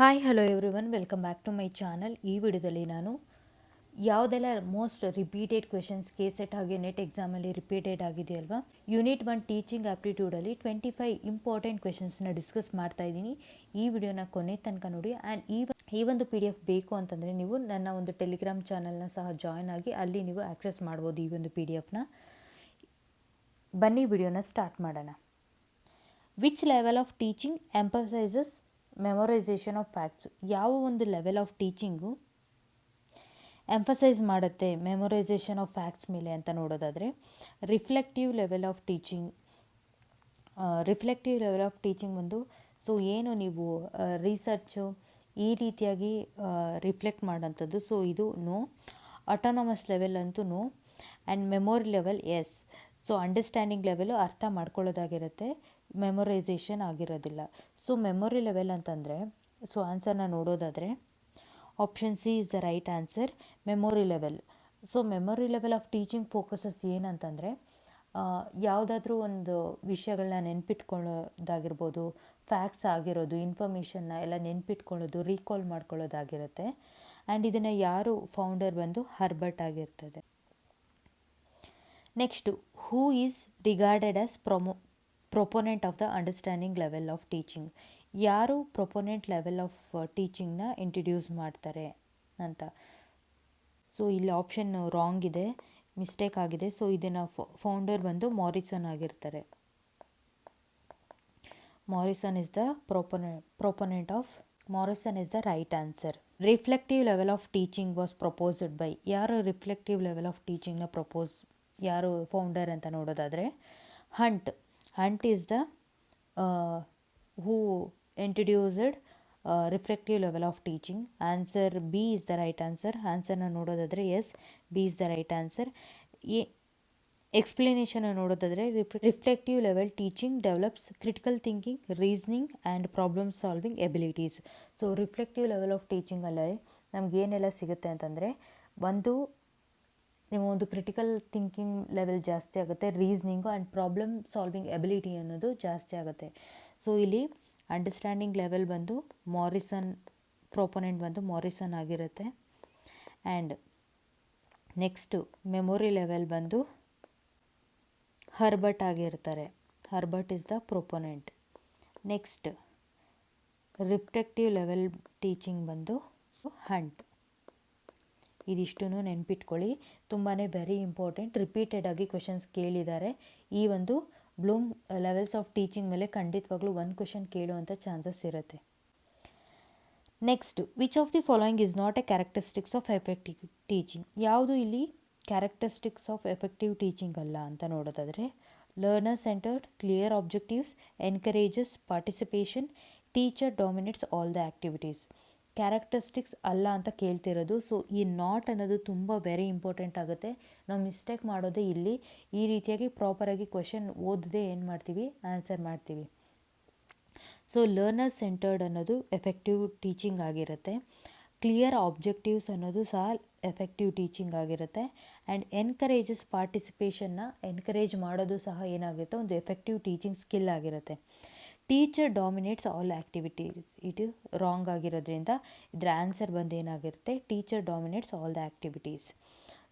Hi hello everyone, welcome back to my channel. ಈ ವಿಡಿಯೋದಲ್ಲಿ ನಾನು ಯಾವುದೆಲ್ಲ ಮೋಸ್ಟ್ ರಿಪೀಟೆಡ್ ಕ್ವೆಶನ್ಸ್ ಸೆಟ್ ಹಾಗೆ ನೆಟ್ ಎಕ್ಸಾಮಲ್ಲಿ ರಿಪೀಟೆಡ್ ಆಗಿದೆಯಲ್ವಾ, ಯೂನಿಟ್ 1 ಟೀಚಿಂಗ್ ಆಪ್ಟಿಟ್ಯೂಡಲ್ಲಿ 25 ಇಂಪಾರ್ಟೆಂಟ್ ಕ್ವೆಶನ್ಸ್ನ ಡಿಸ್ಕಸ್ ಮಾಡ್ತಾ ಇದ್ದೀನಿ. ಈ ವಿಡಿಯೋನ ಕೊನೆ ತನಕ ನೋಡಿ. ಆ್ಯಂಡ್ ಈ ಒಂದು PDF ಬೇಕು ಅಂತಂದರೆ ನೀವು ನನ್ನ ಒಂದು ಟೆಲಿಗ್ರಾಮ್ ಚಾನಲ್ನ ಸಹ ಜಾಯ್ನ್ ಆಗಿ ಅಲ್ಲಿ ನೀವು ಆಕ್ಸೆಸ್ ಮಾಡ್ಬೋದು ಈ ಒಂದು PDFನ. ಬನ್ನಿ ವಿಡಿಯೋನ ಸ್ಟಾರ್ಟ್ ಮಾಡೋಣ. Which level of teaching emphasises memorisation of facts? ಯಾವ ಒಂದು ಲೆವೆಲ್ ಆಫ್ ಟೀಚಿಂಗು ಎಂಫಸೈಸ್ ಮಾಡುತ್ತೆ ಮೆಮೊರೈಸೇಷನ್ ಆಫ್ ಫ್ಯಾಕ್ಟ್ಸ್ ಮೇಲೆ ಅಂತ ನೋಡೋದಾದರೆ, ರಿಫ್ಲೆಕ್ಟಿವ್ ಲೆವೆಲ್ ಆಫ್ ಟೀಚಿಂಗ್. ಒಂದು ಸೊ ಏನು ನೀವು ರಿಸರ್ಚು ಈ ರೀತಿಯಾಗಿ ರಿಫ್ಲೆಕ್ಟ್ ಮಾಡೋಂಥದ್ದು, ಸೊ ಇದು ನೋ. ಆಟೋನಮಸ್ ಲೆವೆಲ್ ಅಂತೂ no. And memory level yes. So understanding level ಅರ್ಥ ಮಾಡ್ಕೊಳ್ಳೋದಾಗಿರುತ್ತೆ, ಮೆಮೊರೈಸೇಷನ್ ಆಗಿರೋದಿಲ್ಲ. ಸೊ ಮೆಮೊರಿ ಲೆವೆಲ್ ಅಂತಂದರೆ, ಸೊ ಆನ್ಸರ್ನ ನೋಡೋದಾದರೆ option C is the right answer, memory level. So memory level of teaching focuses ಏನಂತಂದರೆ, ಯಾವುದಾದ್ರೂ ಒಂದು ವಿಷಯಗಳನ್ನ ನೆನ್ಪಿಟ್ಕೊಳ್ಳೋದಾಗಿರ್ಬೋದು, ಫ್ಯಾಕ್ಟ್ಸ್ ಆಗಿರೋದು, ಇನ್ಫಾರ್ಮೇಷನ್ನ ಎಲ್ಲ ನೆನ್ಪಿಟ್ಕೊಳ್ಳೋದು, ರೀಕಾಲ್ ಮಾಡ್ಕೊಳ್ಳೋದಾಗಿರುತ್ತೆ. ಆ್ಯಂಡ್ ಇದನ್ನು ಯಾರು ಫೌಂಡರ್ ಬಂದು ಹರ್ಬರ್ಟ್ ಆಗಿರ್ತದೆ. Next, who is regarded as proponent of the understanding level of teaching? ಯಾರು ಪ್ರೊಪೊನೆಂಟ್ ಲೆವೆಲ್ ಆಫ್ ಟೀಚಿಂಗ್ನ ಇಂಟ್ರಡ್ಯೂಸ್ ಮಾಡ್ತಾರೆ ಅಂತ. ಸೊ ಇಲ್ಲಿ ಆಪ್ಷನ್ ರಾಂಗ್ ಇದೆ, ಮಿಸ್ಟೇಕ್ ಆಗಿದೆ. ಸೊ ಇದನ್ನು ಫೌಂಡರ್ ಬಂದು ಮಾರಿಸನ್ ಆಗಿರ್ತಾರೆ. Morrison is the proponent of. Morrison is the right answer. Reflective level of teaching was proposed by? ಯಾರು ರಿಫ್ಲೆಕ್ಟಿವ್ ಲೆವೆಲ್ ಆಫ್ ಟೀಚಿಂಗ್ನ ಯಾರು ಫೌಂಡರ್ ಅಂತ ನೋಡೋದಾದರೆ, Hunt is the who introduced reflective level of teaching. Answer b is the right answer. ಆನ್ಸರ್ನ ನೋಡೋದಾದರೆ yes, b is the right answer. Explanation ನೋಡೋದಾದರೆ, reflective level teaching develops critical thinking, reasoning and problem solving abilities. So reflective level of ಟೀಚಿಂಗಲ್ಲಿ ನಮಗೇನೆಲ್ಲ ಸಿಗುತ್ತೆ ಅಂತಂದರೆ, ನಿಮ್ಮ ಒಂದು critical thinking level ಜಾಸ್ತಿ ಆಗುತ್ತೆ, reasoning and problem solving ability ಅನ್ನೋದು ಜಾಸ್ತಿ ಆಗುತ್ತೆ. ಸೊ ಇಲ್ಲಿ ಅಂಡರ್ಸ್ಟ್ಯಾಂಡಿಂಗ್ ಲೆವೆಲ್ ಬಂದು ಪ್ರೊಪೊನೆಂಟ್ ಬಂದು ಮಾರಿಸನ್ ಆಗಿರುತ್ತೆ. ಆ್ಯಂಡ್ ನೆಕ್ಸ್ಟು ಮೆಮೊರಿ ಲೆವೆಲ್ ಬಂದು ಹರ್ಬರ್ಟ್ ಆಗಿರ್ತಾರೆ. Herbert is the proponent. Next reflective level teaching ಬಂದು ಹಂಟ್. ಇದಿಷ್ಟೂ ನೆನ್ಪಿಟ್ಕೊಳ್ಳಿ, ತುಂಬಾ ವೆರಿ ಇಂಪಾರ್ಟೆಂಟ್. ರಿಪೀಟೆಡ್ ಆಗಿ ಕ್ವೆಶನ್ಸ್ ಕೇಳಿದ್ದಾರೆ. ಈ ಒಂದು ಬ್ಲೂಮ್ ಲೆವೆಲ್ಸ್ ಆಫ್ ಟೀಚಿಂಗ್ ಮೇಲೆ ಖಂಡಿತವಾಗ್ಲೂ ಒಂದು ಕ್ವೆಶನ್ ಕೇಳುವಂಥ ಚಾನ್ಸಸ್ ಇರುತ್ತೆ. Next, which of the following is not a characteristics of effective teaching? ಯಾವುದು ಇಲ್ಲಿ ಕ್ಯಾರೆಕ್ಟರಿಸ್ಟಿಕ್ಸ್ ಆಫ್ ಎಫೆಕ್ಟಿವ್ ಟೀಚಿಂಗ್ ಅಲ್ಲ ಅಂತ ನೋಡೋದಾದರೆ, learner centred, clear objectives, encourages participation, teacher dominates all the activities. Characteristics ಅಲ್ಲ ಅಂತ ಕೇಳ್ತಿರೋದು. ಸೊ ಈ ನಾಟ್ ಅನ್ನೋದು ತುಂಬ ವೆರಿ ಇಂಪಾರ್ಟೆಂಟ್ ಆಗುತ್ತೆ. ನಾವು ಮಿಸ್ಟೇಕ್ ಮಾಡೋದೇ ಇಲ್ಲಿ. ಈ ರೀತಿಯಾಗಿ ಪ್ರಾಪರಾಗಿ ಕ್ವೆಶನ್ ಓದದೆ ಏನು ಮಾಡ್ತೀವಿ, ಆನ್ಸರ್ ಮಾಡ್ತೀವಿ. ಸೊ ಲರ್ನರ್ ಸೆಂಟರ್ಡ್ ಅನ್ನೋದು ಎಫೆಕ್ಟಿವ್ ಟೀಚಿಂಗ್ ಆಗಿರುತ್ತೆ. ಕ್ಲಿಯರ್ ಆಬ್ಜೆಕ್ಟಿವ್ಸ್ ಅನ್ನೋದು ಸಹ ಎಫೆಕ್ಟಿವ್ ಟೀಚಿಂಗ್ ಆಗಿರುತ್ತೆ. ಆ್ಯಂಡ್ ಎನ್ಕರೇಜಸ್ ಪಾರ್ಟಿಸಿಪೇಷನ್ನ ಎನ್ಕರೇಜ್ ಮಾಡೋದು ಸಹ ಏನಾಗುತ್ತೆ, ಒಂದು ಎಫೆಕ್ಟಿವ್ ಟೀಚಿಂಗ್ ಸ್ಕಿಲ್ ಆಗಿರುತ್ತೆ. ಟೀಚರ್ ಡಾಮಿನೇಟ್ಸ್ ಆಲ್ ಆ್ಯಕ್ಟಿವಿಟೀಸ್, ಇದು ರಾಂಗ್ ಆಗಿರೋದ್ರಿಂದ ಇದರ ಆನ್ಸರ್ ಬಂದು ಏನಾಗಿರುತ್ತೆ, teacher dominates all the activities.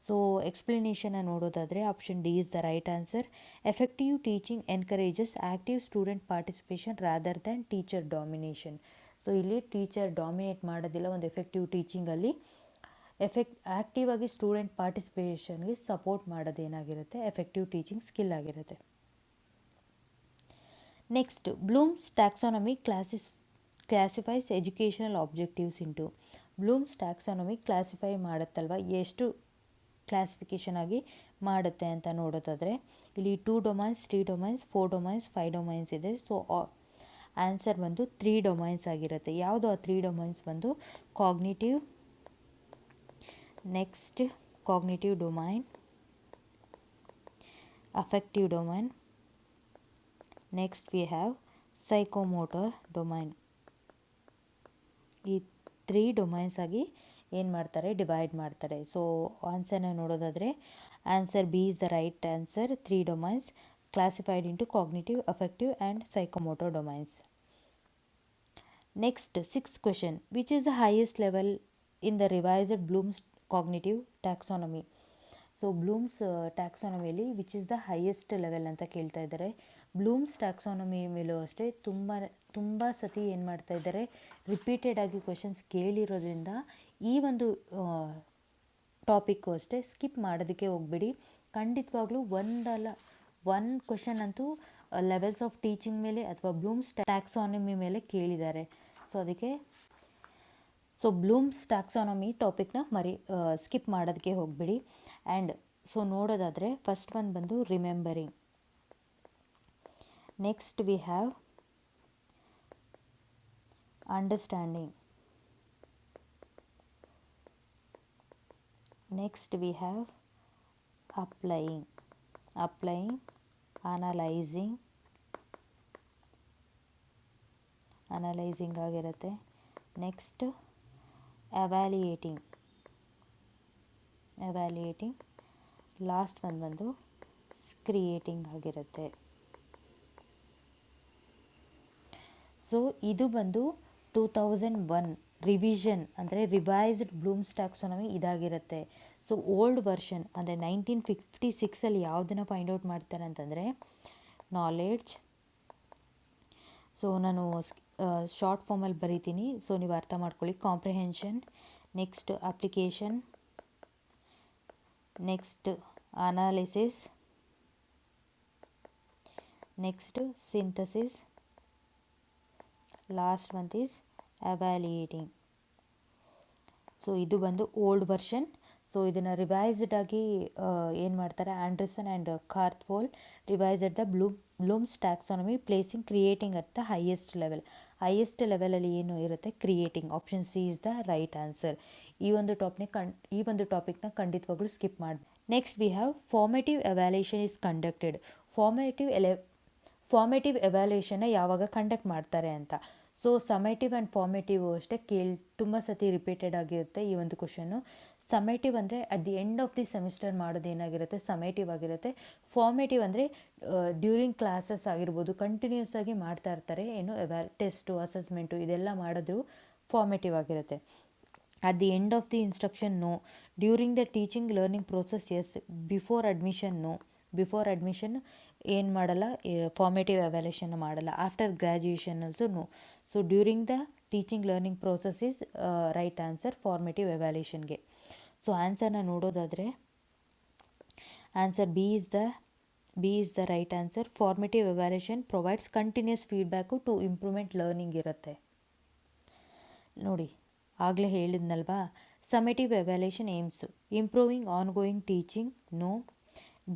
So ಎಕ್ಸ್ಪ್ಲನೇಷನ್ನ ನೋಡೋದಾದರೆ option d is the right answer. Effective teaching encourages active student participation rather than teacher domination. So ಇಲ್ಲಿ teacher dominate ಮಾಡೋದಿಲ್ಲ ಒಂದು ಎಫೆಕ್ಟಿವ್ ಟೀಚಿಂಗಲ್ಲಿ. ಆ್ಯಕ್ಟಿವ್ ಆಗಿ ಸ್ಟೂಡೆಂಟ್ ಪಾರ್ಟಿಸಿಪೇಷನ್ಗೆ ಸಪೋರ್ಟ್ ಮಾಡೋದೇನಾಗಿರುತ್ತೆ, ಎಫೆಕ್ಟಿವ್ ಟೀಚಿಂಗ್ ಸ್ಕಿಲ್ ಆಗಿರುತ್ತೆ. Next, Bloom's taxonomy classifies educational objectives into. Bloom's taxonomy classify ಮಾಡುತ್ತಲ್ವ, ಎಷ್ಟು ಕ್ಲಾಸಿಫಿಕೇಷನ್ ಆಗಿ ಮಾಡುತ್ತೆ ಅಂತ ನೋಡೋದಾದರೆ, ಇಲ್ಲಿ 2 ಡೊಮೈನ್ಸ್, 3 ಡೊಮೈನ್ಸ್, 4 ಡೊಮೈನ್ಸ್, 5 ಡೊಮೈನ್ಸ್ ಇದೆ. ಸೊ ಆನ್ಸರ್ ಬಂದು 3 ಡೊಮೈನ್ಸ್ ಆಗಿರುತ್ತೆ. ಯಾವುದು ಆ 3 ಡೊಮೈನ್ಸ್ ಬಂದು cognitive, next cognitive domain, affective domain, next we have psychomotor domain. ಈ 3 ಡೊಮೈನ್ಸ್ ಆಗಿ ಏನು ಮಾಡ್ತಾರೆ, ಡಿವೈಡ್ ಮಾಡ್ತಾರೆ. ಸೊ ಆನ್ಸರ್ನ ನೋಡೋದಾದರೆ answer b is the right answer. 3 domains classified into cognitive, affective and psychomotor domains. Next 6th question, which is the highest level in the revised Bloom's cognitive taxonomy. So Bloom's ಟ್ಯಾಕ್ಸಾನಮಿಯಲ್ಲಿ which is the highest level ಅಂತ ಕೇಳ್ತಾ ಇದ್ದಾರೆ. Bloom's taxonomy ಮೇಲೂ ಅಷ್ಟೇ ತುಂಬ ಸತಿ ಏನು ಮಾಡ್ತಾ ಇದ್ದಾರೆ, ರಿಪೀಟೆಡ್ ಆಗಿ ಕ್ವೆಶನ್ಸ್ ಕೇಳಿರೋದ್ರಿಂದ ಈ ಒಂದು ಟಾಪಿಕ್ಕು ಅಷ್ಟೇ ಸ್ಕಿಪ್ ಮಾಡೋದಕ್ಕೆ ಹೋಗ್ಬೇಡಿ. ಖಂಡಿತವಾಗ್ಲೂ ಒಂದು ಕ್ವೆಶನ್ ಅಂತೂ ಲೆವೆಲ್ಸ್ ಆಫ್ ಟೀಚಿಂಗ್ ಮೇಲೆ ಅಥವಾ ಬ್ಲೂಮ್ಸ್ ಟ್ಯಾಕ್ಸಾನಮಿ ಮೇಲೆ ಕೇಳಿದ್ದಾರೆ. ಸೊ ಬ್ಲೂಮ್ಸ್ ಟ್ಯಾಕ್ಸಾನಮಿ ಟಾಪಿಕ್ನ ಸ್ಕಿಪ್ ಮಾಡೋದಕ್ಕೆ ಹೋಗ್ಬೇಡಿ. ಆ್ಯಂಡ್ ಸೊ ನೋಡೋದಾದರೆ ಫಸ್ಟ್ ಒನ್ ಬಂದು remembering. Next we have understanding. Next we have applying, analysing ಆಗಿರುತ್ತೆ. Next evaluating. ಲಾಸ್ಟ್ ಒನ್ ಬಂದು ಕ್ರಿಯೇಟಿಂಗ್ ಆಗಿರುತ್ತೆ. ಸೊ ಇದು ಬಂದು 2001 ರಿವಿಷನ್ ಅಂದರೆ ರಿವೈಸ್ಡ್ ಬ್ಲೂಮ್ಸ್ ಟ್ಯಾಕ್ಸಾನಮಿ ಇದಾಗಿರುತ್ತೆ. ಸೊ ಓಲ್ಡ್ ವರ್ಷನ್ ಅಂದರೆ 1956 ಯಾವುದನ್ನು ಫೈಂಡ್ ಔಟ್ ಮಾಡ್ತಾರೆ ಅಂತಂದರೆ ನಾಲೆಡ್ಜ್. ಸೊ ನಾನು ಶಾರ್ಟ್ ಫಾರ್ಮಲ್ಲಿ ಬರೀತೀನಿ, ಸೊ ನೀವು ಅರ್ಥ ಮಾಡ್ಕೊಳ್ಳಿ. Comprehension, next application, next analysis, next synthesis, last one is evaluating. So ಇದು ಬಂದು ಓಲ್ಡ್ ವರ್ಷನ್. ಸೊ ಇದನ್ನು ರಿವೈಸ್ಡ್ ಆಗಿ ಏನು ಮಾಡ್ತಾರೆ, Anderson and Krathwohl revised the Bloom's taxonomy placing creating at the highest ಲೆವೆಲಲ್ಲಿ ಏನು ಇರುತ್ತೆ, creating. Option C is the right answer. ಈ ಒಂದು ಟಾಪಿಕ್ನ ಖಂಡಿತವಾಗ್ಲೂ ಸ್ಕಿಪ್ ಮಾಡಿ. Next we have formative evaluation is conducted. Formative ಎವ್ಯಾಲ್ಯೂಯೇಷನ್ನ ಯಾವಾಗ ಕಂಡಕ್ಟ್ ಮಾಡ್ತಾರೆ ಅಂತ. ಸೊ ಸಮೇಟಿವ್ ಆ್ಯಂಡ್ ಫಾರ್ಮೇಟಿವ್ ಅಷ್ಟೇ ತುಂಬ ಸತಿ ರಿಪೀಟೆಡ್ ಆಗಿರುತ್ತೆ ಈ ಒಂದು ಕ್ವಶನ್ನು. ಸಮೇಟಿವ್ ಅಂದರೆ at the end of the semester ಮಾಡೋದು ಏನಾಗಿರುತ್ತೆ, ಸಮೇಟಿವ್ ಆಗಿರುತ್ತೆ. ಫಾರ್ಮೇಟಿವ್ ಅಂದರೆ ಡ್ಯೂರಿಂಗ್ ಕ್ಲಾಸಸ್ ಆಗಿರ್ಬೋದು, ಕಂಟಿನ್ಯೂಸ್ ಆಗಿ ಮಾಡ್ತಾ ಇರ್ತಾರೆ, ಟೆಸ್ಟು, ಅಸೆಸ್ಮೆಂಟು ಇದೆಲ್ಲ ಮಾಡೋದು ಫಾರ್ಮೇಟಿವ್ ಆಗಿರುತ್ತೆ. At the end of the instruction no, during the teaching learning process yes, before admission no. Before admission ಏನು ಮಾಡಲ್ಲ, ಫಾರ್ಮೇಟಿವ್ ಎವ್ಯಾಲ್ಯೂಯೇಷನ್ ಮಾಡಲ್ಲ. After graduation also no. So during the teaching learning process is right answer formative ಎವ್ಯಾಲ್ಯೂಯೇಷನ್ಗೆ. So ಆನ್ಸರ್ನ ನೋಡೋದಾದರೆ answer B is the right answer. Formative evaluation provides continuous feedback to improvement learning ಇರುತ್ತೆ. ನೋಡಿ ಆಗಲೇ ಹೇಳಿದ್ನಲ್ವಾ, summative evaluation aims improving ongoing teaching no,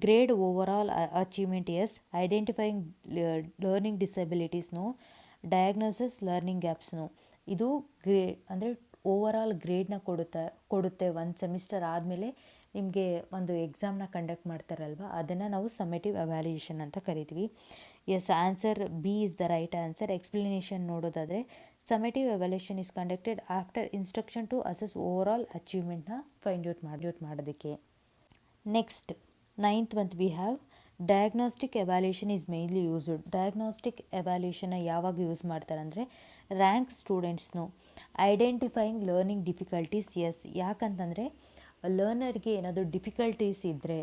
grade overall achievement yes, identifying learning disabilities no, diagnosis learning gaps no. ಇದು grade ಅಂದರೆ overall ಗ್ರೇಡ್ನ ಕೊಡುತ್ತೆ. ಒಂದು semester ಆದಮೇಲೆ ನಿಮಗೆ ಒಂದು ಎಕ್ಸಾಮ್ನ ಕಂಡಕ್ಟ್ ಮಾಡ್ತಾರಲ್ವ, ಅದನ್ನು ನಾವು ಸಮೇಟಿವ್ ಎವ್ಯಾಲ್ಯೂಯೇಷನ್ ಅಂತ ಕರಿತೀವಿ. Yes, answer b is the right answer. Explanation ನೋಡೋದಾದರೆ summative evaluation is conducted after instruction to assess overall ಅಚೀವ್ಮೆಂಟ್ನ ಫೈಂಡ್ ಔಟ್ ಮಾಡೋದಕ್ಕೆ. Next 9th one we have diagnostic evaluation is mainly used. Diagnostic ಎವ್ಯಾಲ್ಯೂಯೇಷನ್ನ ಯಾವಾಗ use ಮಾಡ್ತಾರೆ ಅಂದರೆ rank ಸ್ಟೂಡೆಂಟ್ಸ್ನು, identifying learning difficulties yes. ಯಾಕಂತಂದರೆ ಲರ್ನರ್ಗೆ ಏನಾದರೂ ಡಿಫಿಕಲ್ಟೀಸ್ ಇದ್ದರೆ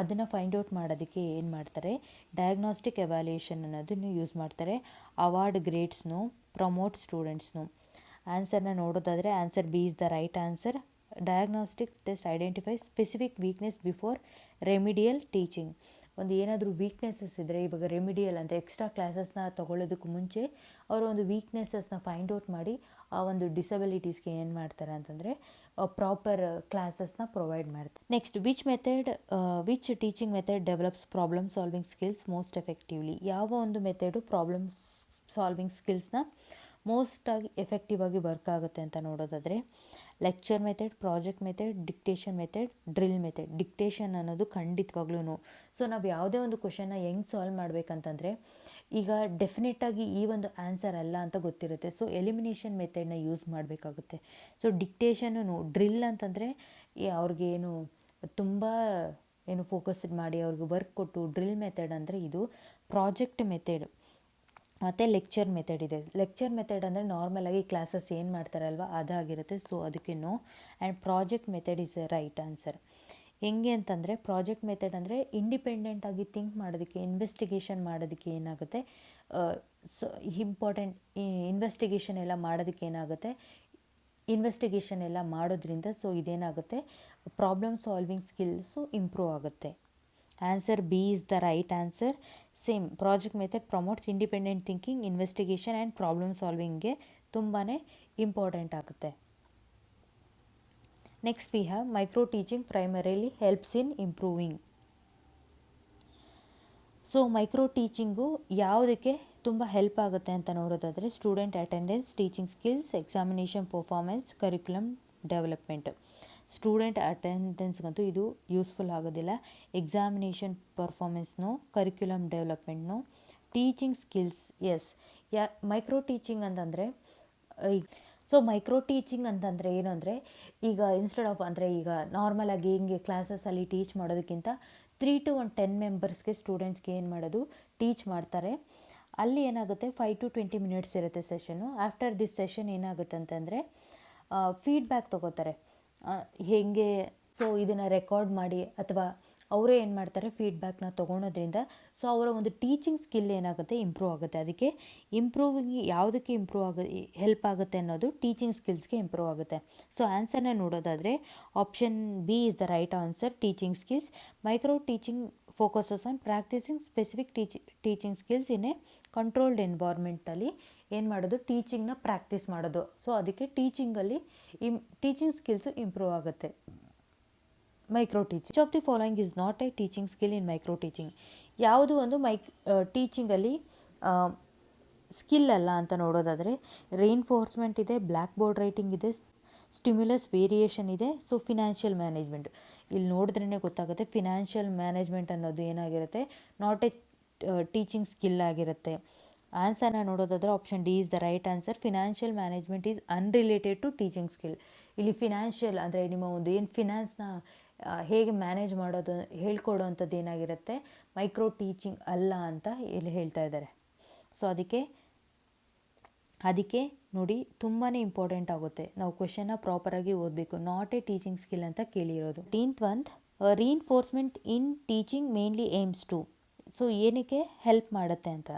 ಅದನ್ನು ಫೈಂಡ್ ಔಟ್ ಮಾಡೋದಕ್ಕೆ ಏನು ಮಾಡ್ತಾರೆ, ಡಯಾಗ್ನೋಸ್ಟಿಕ್ ಎವ್ಯಾಲ್ಯೂಯೇಷನ್ ಅನ್ನೋದನ್ನು ಯೂಸ್ ಮಾಡ್ತಾರೆ. ಅವಾರ್ಡ್ ಗ್ರೇಡ್ಸ್ನು, ಪ್ರಮೋಟ್ ಸ್ಟೂಡೆಂಟ್ಸ್ನು. ಆನ್ಸರ್ನ ನೋಡೋದಾದರೆ answer b is the right answer. Diagnostic test identify specific weakness before remedial teaching. ಒಂದು ಏನಾದರೂ ವೀಕ್ನೆಸಸ್ ಇದ್ದರೆ, ಇವಾಗ ರೆಮಿಡಿಯಲ್ ಅಂದರೆ ಎಕ್ಸ್ಟ್ರಾ ಕ್ಲಾಸಸ್ನ ತೊಗೊಳ್ಳೋದಕ್ಕೂ ಮುಂಚೆ ಅವರು ಒಂದು ವೀಕ್ನೆಸಸ್ನ ಫೈಂಡ್ ಔಟ್ ಮಾಡಿ ಆ ಒಂದು ಡಿಸಬಿಲಿಟೀಸ್ಗೆ ಏನು ಮಾಡ್ತಾರೆ ಅಂತಂದರೆ ಪ್ರಾಪರ್ ಕ್ಲಾಸಸ್ನ ಪ್ರೊವೈಡ್ ಮಾಡ್ತಾರೆ. Next which teaching method develops problem solving skills most effectively. ಯಾವ ಒಂದು ಮೆಥಡು ಪ್ರಾಬ್ಲಮ್ ಸಾಲ್ವಿಂಗ್ ಸ್ಕಿಲ್ಸ್ನ ಮೋಸ್ಟಾಗಿ ಎಫೆಕ್ಟಿವ್ ಆಗಿ ವರ್ಕ್ ಆಗುತ್ತೆ ಅಂತ ನೋಡೋದಾದರೆ lecture method, project method, dictation method, drill method. Dictation ಅನ್ನೋದು ಖಂಡಿತವಾಗ್ಲೂ. ಸೊ ನಾವು ಯಾವುದೇ ಒಂದು ಕ್ವಶನ್ನ ಹೆಂಗೆ ಸಾಲ್ವ್ ಮಾಡಬೇಕಂತಂದರೆ, ಈಗ ಡೆಫಿನೆಟಾಗಿ ಈ ಒಂದು ಆನ್ಸರ್ ಅಲ್ಲ ಅಂತ ಗೊತ್ತಿರುತ್ತೆ. ಸೊ ಎಲಿಮಿನೇಷನ್ ಮೆಥಡ್ನ ಯೂಸ್ ಮಾಡಬೇಕಾಗುತ್ತೆ. ಸೊ ಡಿಕ್ಟೇಷನ್ನು, ಡ್ರಿಲ್ ಅಂತಂದರೆ ಅವ್ರಿಗೆ ತುಂಬ ಫೋಕಸ್ಡ್ ಮಾಡಿ ಅವ್ರಿಗೆ ವರ್ಕ್ ಕೊಟ್ಟು, ಡ್ರಿಲ್ ಮೆಥಡ್ ಅಂದರೆ ಇದು ಪ್ರಾಜೆಕ್ಟ್ ಮೆಥಡ್. ಮತ್ತು ಲೆಕ್ಚರ್ ಮೆಥಡ್ ಇದೆ. ಲೆಕ್ಚರ್ ಮೆಥಡ್ ಅಂದರೆ ನಾರ್ಮಲಾಗಿ ಕ್ಲಾಸಸ್ ಏನು ಮಾಡ್ತಾರಲ್ವ ಅದಾಗಿರುತ್ತೆ. ಸೊ ಅದಕ್ಕೆ no. And project method is right answer. ಹೆಂಗೆ ಅಂತಂದರೆ ಪ್ರಾಜೆಕ್ಟ್ ಮೆಥಡ್ ಅಂದರೆ ಇಂಡಿಪೆಂಡೆಂಟಾಗಿ ಥಿಂಕ್ ಮಾಡೋದಕ್ಕೆ, ಇನ್ವೆಸ್ಟಿಗೇಷನ್ ಮಾಡೋದಕ್ಕೆ ಏನಾಗುತ್ತೆ, ಸೊ ಇಂಪಾರ್ಟೆಂಟ್ ಇನ್ವೆಸ್ಟಿಗೇಷನ್ ಎಲ್ಲ ಮಾಡೋದಕ್ಕೆ ಏನಾಗುತ್ತೆ, ಇನ್ವೆಸ್ಟಿಗೇಷನ್ ಎಲ್ಲ ಮಾಡೋದ್ರಿಂದ ಸೊ ಇದೇನಾಗುತ್ತೆ, ಪ್ರಾಬ್ಲಮ್ ಸಾಲ್ವಿಂಗ್ ಸ್ಕಿಲ್ಸು ಇಂಪ್ರೂವ್ ಆಗುತ್ತೆ. Answer B is the right answer. Same project method promotes independent thinking, investigation and problem ಸಾಲ್ವಿಂಗ್ಗೆ ತುಂಬಾ ಇಂಪಾರ್ಟೆಂಟ್ ಆಗುತ್ತೆ. Next we have micro teaching primarily helps in improving. So micro teaching ಯಾವುದಕ್ಕೆ ತುಂಬ help ಆಗುತ್ತೆ ಅಂತ ನೋಡೋದಾದರೆ student attendance, teaching skills, examination performance, curriculum development. Student ಅಟೆಂಡೆನ್ಸ್ಗಂತೂ ಇದು ಯೂಸ್ಫುಲ್ ಆಗೋದಿಲ್ಲ. ಎಕ್ಸಾಮಿನೇಷನ್ ಪರ್ಫಾರ್ಮೆನ್ಸ್ನು, ಕರಿಕ್ಯುಲಮ್ ಡೆವಲಪ್ಮೆಂಟ್ನು, teaching skills yes. Micro teaching ಅಂತಂದರೆ ಸೊ ಮೈಕ್ರೋ ಟೀಚಿಂಗ್ ಅಂತಂದರೆ ಏನು ಅಂದರೆ, ಈಗ ಇನ್ಸ್ಟೆಡ್ ಆಫ್ ಅಂದರೆ ಈಗ ನಾರ್ಮಲಾಗಿ ಹಿಂಗೆ ಕ್ಲಾಸಸ್ಸಲ್ಲಿ ಟೀಚ್ ಮಾಡೋದಕ್ಕಿಂತ 3 to 10 ಮೆಂಬರ್ಸ್ಗೆ ಸ್ಟೂಡೆಂಟ್ಸ್ಗೆ ಏನು ಮಾಡೋದು ಟೀಚ್ ಮಾಡ್ತಾರೆ. ಅಲ್ಲಿ ಏನಾಗುತ್ತೆ 5 to 20 ಮಿನಿಟ್ಸ್ ಇರುತ್ತೆ ಸೆಷನ್ನು. ಆಫ್ಟರ್ ದಿಸ್ ಸೆಷನ್ ಏನಾಗುತ್ತೆ ಅಂತಂದರೆ ಫೀಡ್ಬ್ಯಾಕ್ ತೊಗೋತಾರೆ ಹೇಗೆ. ಸೊ ಇದನ್ನು ರೆಕಾರ್ಡ್ ಮಾಡಿ ಅಥವಾ ಅವರೇ ಏನು ಮಾಡ್ತಾರೆ ಫೀಡ್ಬ್ಯಾಕ್ನ ತೊಗೊಳೋದ್ರಿಂದ ಸೊ ಅವರ ಒಂದು ಟೀಚಿಂಗ್ ಸ್ಕಿಲ್ ಏನಾಗುತ್ತೆ ಇಂಪ್ರೂವ್ ಆಗುತ್ತೆ. ಅದಕ್ಕೆ ಇಂಪ್ರೂವಿಂಗ್ ಯಾವುದಕ್ಕೆ ಹೆಲ್ಪ್ ಆಗುತ್ತೆ ಅನ್ನೋದು ಟೀಚಿಂಗ್ ಸ್ಕಿಲ್ಸ್ಗೆ ಇಂಪ್ರೂವ್ ಆಗುತ್ತೆ. ಸೊ ಆನ್ಸರ್ನ ನೋಡೋದಾದರೆ option B is the right answer, teaching skills. Micro teaching focuses on practising specific teaching skills in a controlled ಎನ್ವೈರ್ಮೆಂಟಲ್ಲಿ ಏನು ಮಾಡೋದು ಟೀಚಿಂಗ್ನ ಪ್ರಾಕ್ಟೀಸ್ ಮಾಡೋದು. ಸೊ ಅದಕ್ಕೆ ಟೀಚಿಂಗಲ್ಲಿ ಟೀಚಿಂಗ್ ಸ್ಕಿಲ್ಸು ಇಂಪ್ರೂವ್ ಆಗುತ್ತೆ. Micro teaching. Which of the following is not a teaching skill in micro teaching. ಯಾವುದು ಒಂದು ಟೀಚಿಂಗಲ್ಲಿ ಸ್ಕಿಲ್ ಅಲ್ಲ ಅಂತ ನೋಡೋದಾದರೆ ರೇನ್ಫೋರ್ಸ್ಮೆಂಟ್ ಇದೆ, ಬ್ಲ್ಯಾಕ್ ಬೋರ್ಡ್ ರೈಟಿಂಗ್ ಇದೆ, ಸ್ಟಿಮ್ಯುಲಸ್ ವೇರಿಯೇಷನ್ ಇದೆ, ಸೊ ಫಿನಾನ್ಷಿಯಲ್ ಮ್ಯಾನೇಜ್ಮೆಂಟ್. ಇಲ್ಲಿ ನೋಡಿದ್ರೇ ಗೊತ್ತಾಗುತ್ತೆ ಫಿನಾನ್ಷಿಯಲ್ ಮ್ಯಾನೇಜ್ಮೆಂಟ್ ಅನ್ನೋದು ಏನಾಗಿರುತ್ತೆ ನಾಟ್ ಎ ಟೀಚಿಂಗ್ ಸ್ಕಿಲ್ ಆಗಿರುತ್ತೆ. ಆನ್ಸರ್ನ ನೋಡೋದಾದರೆ option d is the right answer. Financial management is unrelated to teaching skill. ಇಲ್ಲಿ ಫಿನಾನ್ಷಿಯಲ್ ಅಂದರೆ ನಿಮ್ಮ ಒಂದು ಏನು ಫಿನಾನ್ಸ್ನ ಹೇಗೆ ಮ್ಯಾನೇಜ್ ಮಾಡೋದು ಹೇಳ್ಕೊಡೋ ಅಂಥದ್ದು ಏನಾಗಿರುತ್ತೆ ಮೈಕ್ರೋ ಟೀಚಿಂಗ್ ಅಲ್ಲ ಅಂತ ಇಲ್ಲಿ ಹೇಳ್ತಾ ಇದ್ದಾರೆ. ಸೊ ಅದಕ್ಕೆ ನೋಡಿ ತುಂಬಾ ಇಂಪಾರ್ಟೆಂಟ್ ಆಗುತ್ತೆ. ನಾವು ಕ್ವೆಶನ್ನ ಪ್ರಾಪರಾಗಿ ಓದಬೇಕು. ನಾಟ್ ಎ ಟೀಚಿಂಗ್ ಸ್ಕಿಲ್ ಅಂತ ಕೇಳಿರೋದು. 10th ಒಂದು reinforcement in teaching mainly aims to. So ಏನಕ್ಕೆ ಹೆಲ್ಪ್ ಮಾಡುತ್ತೆ ಅಂತ,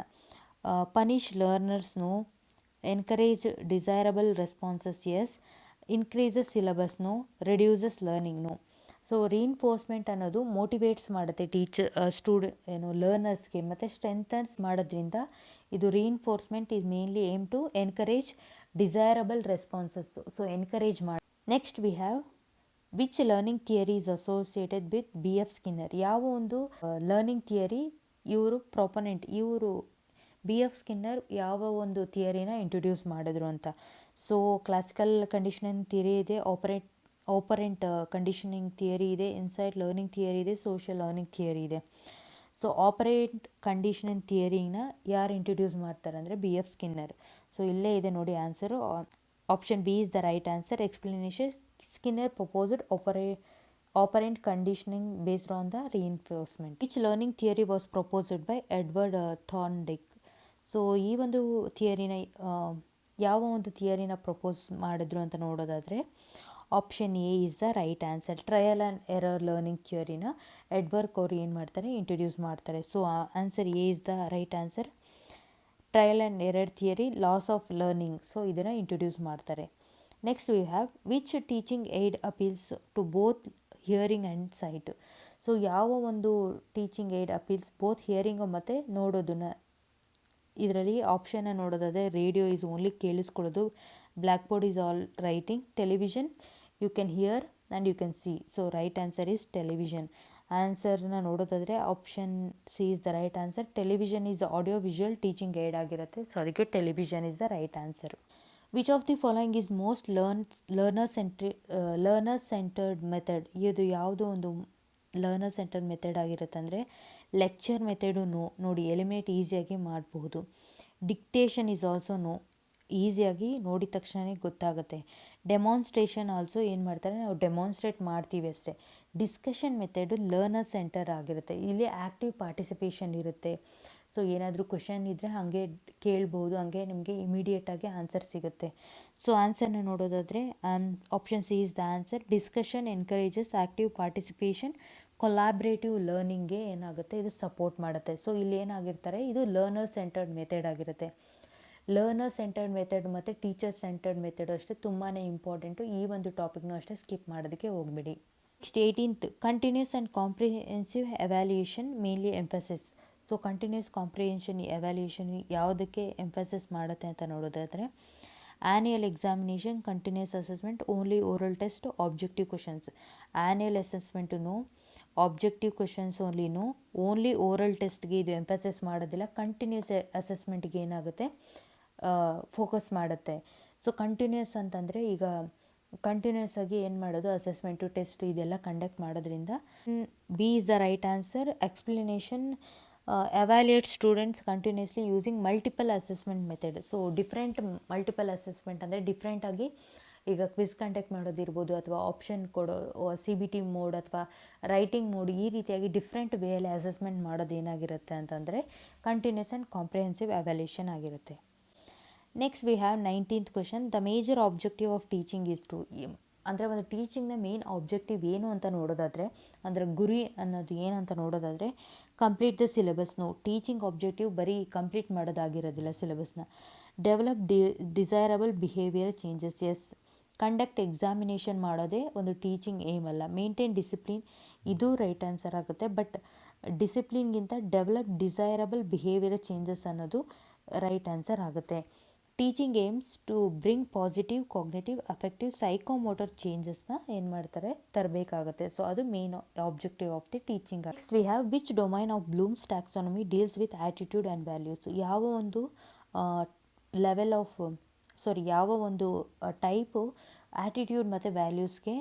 ಪನಿಷ್ ಲರ್ನರ್ಸ್ನು, encourage desirable responses yes, increases ಸಿಲಬಸ್ನು, ರೆಡ್ಯೂಸಸ್ ಲರ್ನಿಂಗ್ನು. ಸೊ ರೀಇನ್ಫೋರ್ಸ್ಮೆಂಟ್ ಅನ್ನೋದು ಮೋಟಿವೇಟ್ಸ್ ಮಾಡುತ್ತೆ ಲರ್ನರ್ಸ್ಗೆ ಮತ್ತು ಸ್ಟ್ರೆಂಥನ್ಸ್ ಮಾಡೋದ್ರಿಂದ ಇದು reinforcement is mainly aim to encourage desirable responses. So encourage ಮಾಡಿ. Next we have which learning theory is associated with B.F. Skinner. ಯಾವ ಒಂದು ಲರ್ನಿಂಗ್ ಥಿಯರಿ ಇವರು B.F. ಸ್ಕಿನ್ನರ್ ಯಾವ ಒಂದು ಥಿಯರಿನ ಇಂಟ್ರೊಡ್ಯೂಸ್ ಮಾಡಿದ್ರು ಅಂತ. ಸೊ ಕ್ಲಾಸಿಕಲ್ ಕಂಡೀಷನಿಂಗ್ ಥಿಯರಿ ಇದೆ, ಆಪರೆಂಟ್ ಕಂಡೀಷನಿಂಗ್ ಥಿಯರಿ ಇದೆ, ಇನ್ಸೈಟ್ ಲರ್ನಿಂಗ್ ಥಿಯರಿ ಇದೆ, ಸೋಷಿಯಲ್ ಲರ್ನಿಂಗ್ ಥಿಯರಿ ಇದೆ. ಸೊ ಆಪರೆಂಟ್ ಕಂಡೀಷನಿಂಗ್ ಥಿಯರಿನ ಯಾರು ಇಂಟ್ರೊಡ್ಯೂಸ್ ಮಾಡ್ತಾರೆ ಅಂದರೆ B.F. ಸ್ಕಿನ್ನರ್. ಸೊ ಇಲ್ಲೇ ಇದೆ ನೋಡಿ answer. Option B is the right answer. Explanation Skinner proposed operant conditioning based on the reinforcement. Which learning theory was proposed by Edward Thorndike. So ಈ ಒಂದು ಥಿಯರಿನ ಯಾವ ಒಂದು ಥಿಯರಿನ ಪ್ರಪೋಸ್ ಮಾಡಿದ್ರು ಅಂತ ನೋಡೋದಾದರೆ option A is the right answer. Trial and error learning ಥಿಯರಿನ Edward ಕೋರಿ ಏನು ಮಾಡ್ತಾರೆ ಇಂಟ್ರೊಡ್ಯೂಸ್ ಮಾಡ್ತಾರೆ. So answer A is the right answer. Trial and error theory, laws of learning, so ಇದನ್ನು ಇಂಟ್ರೊಡ್ಯೂಸ್ ಮಾಡ್ತಾರೆ. Next we have which teaching aid appeals to both hearing and sight. So ಯಾವ ಒಂದು teaching aid appeals both hearing ಮತ್ತು ನೋಡೋದನ್ನು. ಇದರಲ್ಲಿ ಆಪ್ಷನ್ನ ನೋಡೋದಾದರೆ radio is only ಕೇಳಿಸ್ಕೊಳ್ಳೋದು, black board is all writing, television you can hear and you can see. So right answer is television. ಆನ್ಸರ್ನ ನೋಡೋದಾದರೆ option C is the right answer. Television is audio visual teaching aid ಆಗಿರುತ್ತೆ. So ಅದಕ್ಕೆ television is the right answer. Which of the following is most learner centred method. ಇದು ಯಾವುದೋ ಒಂದು learner centred method ಆಗಿರುತ್ತೆ ಅಂದರೆ lecture method ನೋಡಿ eliminate ಈಸಿಯಾಗಿ ಮಾಡಬಹುದು. ಡಿಕ್ಟೇಷನ್ ಈಸ್ ಆಲ್ಸೋ ಈಸಿಯಾಗಿ ನೋಡಿದ ತಕ್ಷಣವೇ ಗೊತ್ತಾಗುತ್ತೆ. ಡೆಮಾನ್ಸ್ಟ್ರೇಷನ್ ಆಲ್ಸೋ ಏನು ಮಾಡ್ತಾರೆ ನಾವು ಡೆಮಾನ್ಸ್ಟ್ರೇಟ್ ಮಾಡ್ತೀವಿ ಅಷ್ಟೇ. ಡಿಸ್ಕಷನ್ ಮೆಥಡು ಲರ್ನರ್ ಸೆಂಟರ್ ಆಗಿರುತ್ತೆ. ಇಲ್ಲಿ ಆ್ಯಕ್ಟಿವ್ ಪಾರ್ಟಿಸಿಪೇಷನ್ ಇರುತ್ತೆ. ಸೊ ಏನಾದರೂ ಕ್ವಶನ್ ಇದ್ದರೆ ಹಾಗೆ ಕೇಳ್ಬೋದು, ಹಾಗೆ ನಿಮಗೆ ಇಮಿಡಿಯೇಟಾಗಿ ಆನ್ಸರ್ ಸಿಗುತ್ತೆ. ಸೊ ಆನ್ಸರ್ನ ನೋಡೋದಾದರೆ option C is the answer. Discussion encourages active participation, collaborative ಲರ್ನಿಂಗ್ಗೆ ಏನಾಗುತ್ತೆ, ಇದು ಸಪೋರ್ಟ್ ಮಾಡುತ್ತೆ. ಸೊ ಇಲ್ಲಿ ಏನಾಗಿರ್ತಾರೆ, ಇದು ಲರ್ನರ್ ಸೆಂಟರ್ಡ್ ಮೆಥಡ್ ಆಗಿರುತ್ತೆ. ಲರ್ನರ್ ಸೆಂಟರ್ಡ್ ಮೆಥಡ್ ಮತ್ತು ಟೀಚರ್ ಸೆಂಟರ್ಡ್ ಮೆಥಡು ಅಷ್ಟೇ ತುಂಬಾ ಇಂಪಾರ್ಟೆಂಟು. ಈ ಒಂದು ಟಾಪಿಕ್ನೂ ಅಷ್ಟೇ ಸ್ಕಿಪ್ ಮಾಡೋದಕ್ಕೆ ಹೋಗ್ಬಿಡಿ. Next 18th, continuous and comprehensive evaluation mainly emphasis. So continuous comprehension evaluation ಯಾವುದಕ್ಕೆ ಎಂಫಸಿಸ್ ಮಾಡುತ್ತೆ ಅಂತ ನೋಡೋದಾದರೆ, annual examination, continuous assessment, only oral test, objective questions. Annual assessment no, objective questions only oral ಟೆಸ್ಟ್ಗೆ ಇದು ಎಂಫಸಿಸ್ ಮಾಡೋದಿಲ್ಲ. Continuous ಅಸೆಸ್ಮೆಂಟ್ಗೆ ಏನಾಗುತ್ತೆ, focus ಮಾಡುತ್ತೆ. So continuous ಅಂತಂದರೆ ಈಗ ಕಂಟಿನ್ಯೂಸ್ ಆಗಿ ಏನು ಮಾಡೋದು, ಅಸೆಸ್ಮೆಂಟು ಟೆಸ್ಟು ಇದೆಲ್ಲ ಕಂಡಕ್ಟ್ ಮಾಡೋದ್ರಿಂದ. B is the right answer. Explanation evaluate students continuously using multiple assessment method. So different multiple assessment ಅಂದರೆ ಡಿಫ್ರೆಂಟಾಗಿ ಈಗ ಕ್ವಿಸ್ ಕಂಡಕ್ಟ್ ಮಾಡೋದಿರ್ಬೋದು, ಅಥವಾ ಆಪ್ಷನ್ ಕೊಡೋ CBT ಮೋಡ್ ಅಥವಾ ರೈಟಿಂಗ್ ಮೋಡ್, ಈ ರೀತಿಯಾಗಿ ಡಿಫ್ರೆಂಟ್ ವೇಯಲ್ಲಿ ಅಸೆಸ್ಮೆಂಟ್ ಮಾಡೋದು ಏನಾಗಿರುತ್ತೆ ಅಂತಂದರೆ ಕಂಟಿನ್ಯೂಸ್ ಆ್ಯಂಡ್ ಕಾಂಪ್ರಿಹೆನ್ಸಿವ್ ಎವ್ಯಾಲ್ಯೂಯೇಷನ್ ಆಗಿರುತ್ತೆ. Next we have 19th question. The major objective of teaching is to, ಅಂದರೆ ಒಂದು ಟೀಚಿಂಗ್ನ ಮೇನ್ ಆಬ್ಜೆಕ್ಟಿವ್ ಏನು ಅಂತ ನೋಡೋದಾದರೆ, ಅಂದರೆ ಗುರಿ ಅನ್ನೋದು ಏನಂತ ನೋಡೋದಾದರೆ, ಕಂಪ್ಲೀಟ್ ದ ಸಿಲೆಬಸ್ನು. ಟೀಚಿಂಗ್ ಆಬ್ಜೆಕ್ಟಿವ್ ಬರೀ ಕಂಪ್ಲೀಟ್ ಮಾಡೋದಾಗಿರೋದಿಲ್ಲ ಸಿಲೆಬಸ್ನ. Develop desirable behaviour changes. Yes, conduct examination ಮಾಡೋದೇ ಒಂದು ಟೀಚಿಂಗ್ ಏಮ್ ಅಲ್ಲ. ಮೇಂಟೈನ್ ಡಿಸಿಪ್ಲಿನ್, ಇದು ರೈಟ್ ಆನ್ಸರ್ ಆಗುತ್ತೆ. ಬಟ್ ಡಿಸಿಪ್ಲಿನ್ಗಿಂತ ಡೆವಲಪ್ ಡಿಸೈರಬಲ್ ಬಿಹೇವಿಯರ್ ಚೇಂಜಸ್ ಅನ್ನೋದು ರೈಟ್ ಆನ್ಸರ್ ಆಗುತ್ತೆ. Teaching aims to bring positive cognitive affective psychomotor ಚೇಂಜಸ್ನ ಏನು ಮಾಡ್ತಾರೆ, ತರಬೇಕಾಗುತ್ತೆ. ಸೊ ಅದು main objective of the teaching. Next we have which domain of Bloom's taxonomy deals with attitude and values. ಯಾವ ಒಂದು level of ಯಾವ ಒಂದು ಟೈಪು ಆ್ಯಟಿಟ್ಯೂಡ್ ಮತ್ತು ವ್ಯಾಲ್ಯೂಸ್ಗೆ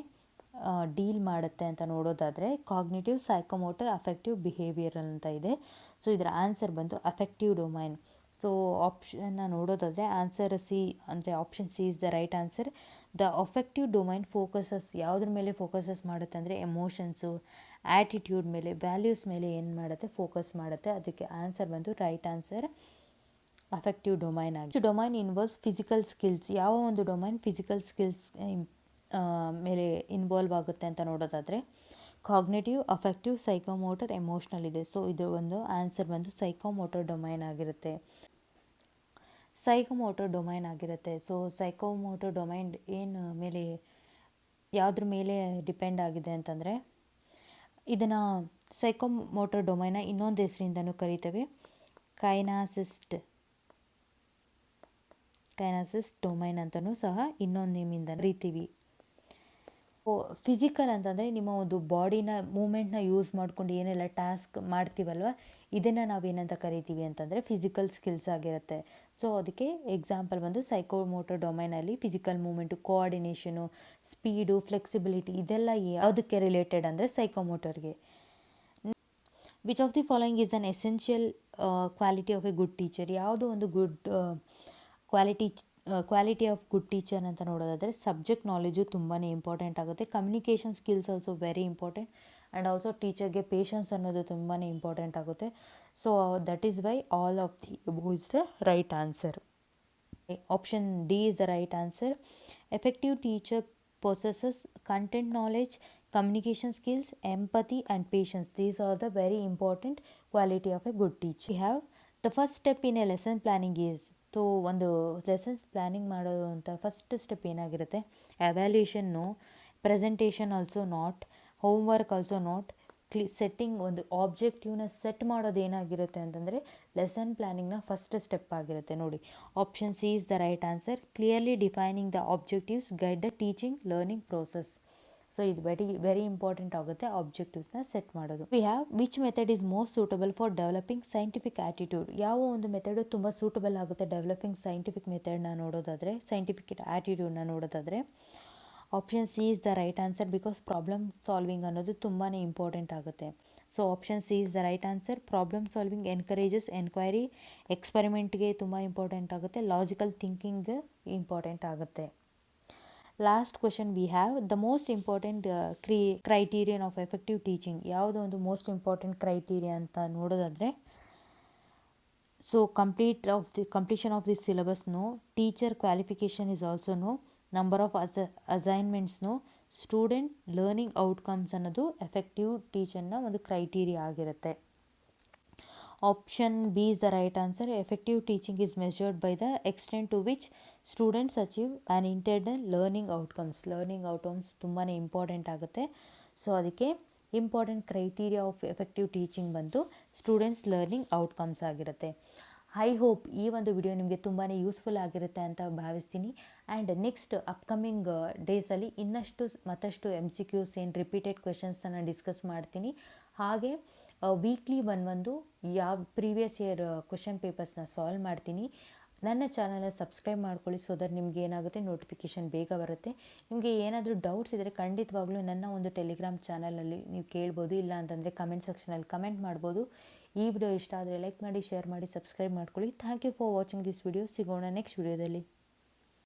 ಡೀಲ್ ಮಾಡುತ್ತೆ ಅಂತ ನೋಡೋದಾದರೆ, ಕಾಗ್ನೇಟಿವ್, ಸೈಕೋಮೋಟರ್, ಅಫೆಕ್ಟಿವ್, ಬಿಹೇವಿಯರ್ ಅಂತ ಇದೆ. ಸೊ ಇದರ ಆನ್ಸರ್ ಬಂದು ಅಫೆಕ್ಟಿವ್ ಡೊಮೈನ್. ಸೊ ಆಪ್ಷನ್ನ ನೋಡೋದಾದರೆ ಆನ್ಸರ್ ಸಿ, ಅಂದರೆ option C is the right answer. The affective domain focuses, ಯಾವುದ್ರ ಮೇಲೆ ಫೋಕಸಸ್ ಮಾಡುತ್ತೆ ಅಂದರೆ ಎಮೋಷನ್ಸು, ಆ್ಯಟಿಟ್ಯೂಡ್ ಮೇಲೆ, ವ್ಯಾಲ್ಯೂಸ್ ಮೇಲೆ ಏನು ಮಾಡುತ್ತೆ, ಫೋಕಸ್ ಮಾಡುತ್ತೆ. ಅದಕ್ಕೆ ಆನ್ಸರ್ ಬಂದು ರೈಟ್ ಆನ್ಸರ್ ಅಫೆಕ್ಟಿವ್ ಡೊಮೈನ್ ಆಗಿ. Domain involves physical skills. ಯಾವ ಒಂದು ಡೊಮೈನ್ ಫಿಸಿಕಲ್ ಸ್ಕಿಲ್ಸ್ ಮೇಲೆ ಇನ್ವಾಲ್ವ್ ಆಗುತ್ತೆ ಅಂತ ನೋಡೋದಾದರೆ, ಕಾಗ್ನೇಟಿವ್, ಅಫೆಕ್ಟಿವ್, ಸೈಕೋಮೋಟರ್, ಎಮೋಷ್ನಲ್ ಇದೆ. ಸೊ ಇದು ಒಂದು ಆನ್ಸರ್ ಬಂದು ಸೈಕೋಮೋಟರ್ ಡೊಮೈನ್ ಆಗಿರುತ್ತೆ. ಸೈಕೋಮೋಟರ್ ಡೊಮೈನ್ ಆಗಿರುತ್ತೆ. ಸೊ ಸೈಕೋಮೋಟರ್ ಡೊಮೈನ್ ಏನು ಮೇಲೆ, ಯಾವುದ್ರ ಮೇಲೆ ಡಿಪೆಂಡ್ ಆಗಿದೆ ಅಂತಂದರೆ, ಇದನ್ನು ಸೈಕೋಮೋಟರ್ ಡೊಮೈನ ಇನ್ನೊಂದು ಹೆಸರಿಂದನೂ ಕರಿತೇವೆ, ಕೈನಾಸಿಸ್ಟ್ ಡೊಮೈನ್ ಅಂತಲೂ ಸಹ ಇನ್ನೊಂದು ನೇಮಿಂದ ಕರಿತೀವಿ. ಫಿಸಿಕಲ್ ಅಂತಂದರೆ ನಿಮ್ಮ ಒಂದು ಬಾಡಿನ ಮೂಮೆಂಟ್ನ ಯೂಸ್ ಮಾಡ್ಕೊಂಡು ಏನೆಲ್ಲ ಟಾಸ್ಕ್ ಮಾಡ್ತೀವಲ್ವ, ಇದನ್ನು ನಾವೇನಂತ ಕರಿತೀವಿ ಅಂತಂದರೆ ಫಿಸಿಕಲ್ ಸ್ಕಿಲ್ಸ್ ಆಗಿರುತ್ತೆ. ಸೊ ಅದಕ್ಕೆ ಎಕ್ಸಾಂಪಲ್ ಬಂದು ಸೈಕೋಮೋಟರ್ ಡೊಮೈನಲ್ಲಿ physical movement, coordination, speed, flexibility ಇದೆಲ್ಲ ಯಾವುದಕ್ಕೆ ರಿಲೇಟೆಡ್ ಅಂದರೆ ಸೈಕೋಮೋಟರ್ಗೆ. Which of the following is an essential quality of a good teacher. ಯಾವುದೋ ಒಂದು good quality of good teacher ಅಂತ ನೋಡೋದಾದರೆ, ಸಬ್ಜೆಕ್ಟ್ ನಾಲೆಜು ತುಂಬಾ ಇಂಪಾರ್ಟೆಂಟ್ ಆಗುತ್ತೆ. Communication skills also very important. And also ಟೀಚರ್ಗೆ ಪೇಷನ್ಸ್ ಅನ್ನೋದು ತುಂಬಾ ಇಂಪಾರ್ಟೆಂಟ್ ಆಗುತ್ತೆ. So that is why all of the above is the right answer. Option d is the right answer. Effective teacher possesses content knowledge, communication skills, empathy and patience. These are the very important quality of a good teacher. We have the first step in a lesson planning is, so ಒಂದು lessons planning ಮಾಡೋದು ಅಂತ first step ಏನಾಗಿರುತ್ತೆ, ಎವ್ಯಾಲ್ಯೂಯೇಷನ್ನು, presentation also not, homework also not, setting, ಒಂದು ಆಬ್ಜೆಕ್ಟಿವ್ನ set ಮಾಡೋದು ಏನಾಗಿರುತ್ತೆ ಅಂತಂದರೆ ಲೆಸನ್ ಪ್ಲ್ಯಾನಿಂಗ್ನ ಫಸ್ಟ್ ಸ್ಟೆಪ್ ಆಗಿರುತ್ತೆ. ನೋಡಿ, option C is the right answer. Clearly defining the objectives guide the teaching learning process. So ಇದು ವೆರಿ ಇಂಪಾರ್ಟೆಂಟ್ ಆಗುತ್ತೆ ಆಬ್ಜೆಕ್ಟಿವ್ಸ್ನ ಸೆಟ್ ಮಾಡೋದು. V have which method is most suitable for developing scientific attitude. ಯಾವ ಒಂದು method ತುಂಬ suitable ಆಗುತ್ತೆ developing scientific ಮೆಥಡ್ನ ನೋಡೋದಾದರೆ, scientific ಆ್ಯಟಿಟ್ಯೂಡ್ನ ನೋಡೋದಾದರೆ, option C is the right answer. Because problem solving ಅನ್ನೋದು ತುಂಬಾ ಇಂಪಾರ್ಟೆಂಟ್ ಆಗುತ್ತೆ. So option C is the right answer. Problem solving encourages enquiry, ಎಕ್ಸ್ಪೆರಿಮೆಂಟ್ಗೆ ತುಂಬ ಇಂಪಾರ್ಟೆಂಟ್ ಆಗುತ್ತೆ, ಲಾಜಿಕಲ್ ಥಿಂಕಿಂಗ್ ಇಂಪಾರ್ಟೆಂಟ್ ಆಗುತ್ತೆ. Last question we have the most important criterion of effective teaching. ಯಾವುದೋ ಒಂದು most important criteria ಅಂತ ನೋಡೋದಾದರೆ, So completion of this syllabus no, teacher qualification is also no, number of assignments no, student learning outcomes ಅನ್ನೋದು effective ಟೀಚರ್ನ ಒಂದು criteria ಆಗಿರುತ್ತೆ. Option b is the right answer. Effective teaching is measured by the extent to which students achieve an intended learning outcomes ತುಂಬಾ important ಆಗುತ್ತೆ. So ಅದಕ್ಕೆ important criteria of effective teaching ಬಂದು students learning outcomes ಆಗಿರುತ್ತೆ. I hope ಈ ಒಂದು video ನಿಮಗೆ ತುಂಬಾ useful ಆಗಿರುತ್ತೆ ಅಂತ ಭಾವಿಸ್ತೀನಿ. ಆ್ಯಂಡ್ ನೆಕ್ಸ್ಟ್ ಅಪ್ಕಮಿಂಗ್ ಡೇಸಲ್ಲಿ ಮತ್ತಷ್ಟು MCQs ಏನು ರಿಪೀಟೆಡ್ ಕ್ವೆಶನ್ಸ್ನ ನಾನು ಡಿಸ್ಕಸ್ ಮಾಡ್ತೀನಿ. ಹಾಗೆ ವೀಕ್ಲಿ ಒಂದು ಯಾವ ಪ್ರೀವಿಯಸ್ ಇಯರ್ ಕ್ವೆಶನ್ ಪೇಪರ್ಸ್ನ ಸಾಲ್ವ್ ಮಾಡ್ತೀನಿ. ನನ್ನ ಚಾನಲ್ನ ಸಬ್ಸ್ಕ್ರೈಬ್ ಮಾಡ್ಕೊಳ್ಳಿ, ಸೊ ದಟ್ ನಿಮ್ಗೆ ಏನಾಗುತ್ತೆ ನೋಟಿಫಿಕೇಷನ್ ಬೇಗ ಬರುತ್ತೆ. ನಿಮಗೆ ಏನಾದರೂ ಡೌಟ್ಸ್ ಇದ್ದರೆ ಖಂಡಿತವಾಗ್ಲೂ ನನ್ನ ಒಂದು ಟೆಲಿಗ್ರಾಮ್ ಚಾನಲಲ್ಲಿ ನೀವು ಕೇಳ್ಬೋದು, ಇಲ್ಲ ಅಂತಂದರೆ ಕಮೆಂಟ್ ಸೆಕ್ಷನಲ್ಲಿ ಕಮೆಂಟ್ ಮಾಡ್ಬೋದು. ಈ ವಿಡಿಯೋ ಇಷ್ಟ ಆದರೆ ಲೈಕ್ ಮಾಡಿ, ಶೇರ್ ಮಾಡಿ, ಸಬ್ಸ್ಕ್ರೈಬ್ ಮಾಡ್ಕೊಳ್ಳಿ. Thank you for watching this video. ಸಿಗೋಣ ನೆಕ್ಸ್ಟ್ ವಿಡಿಯೋದಲ್ಲಿ.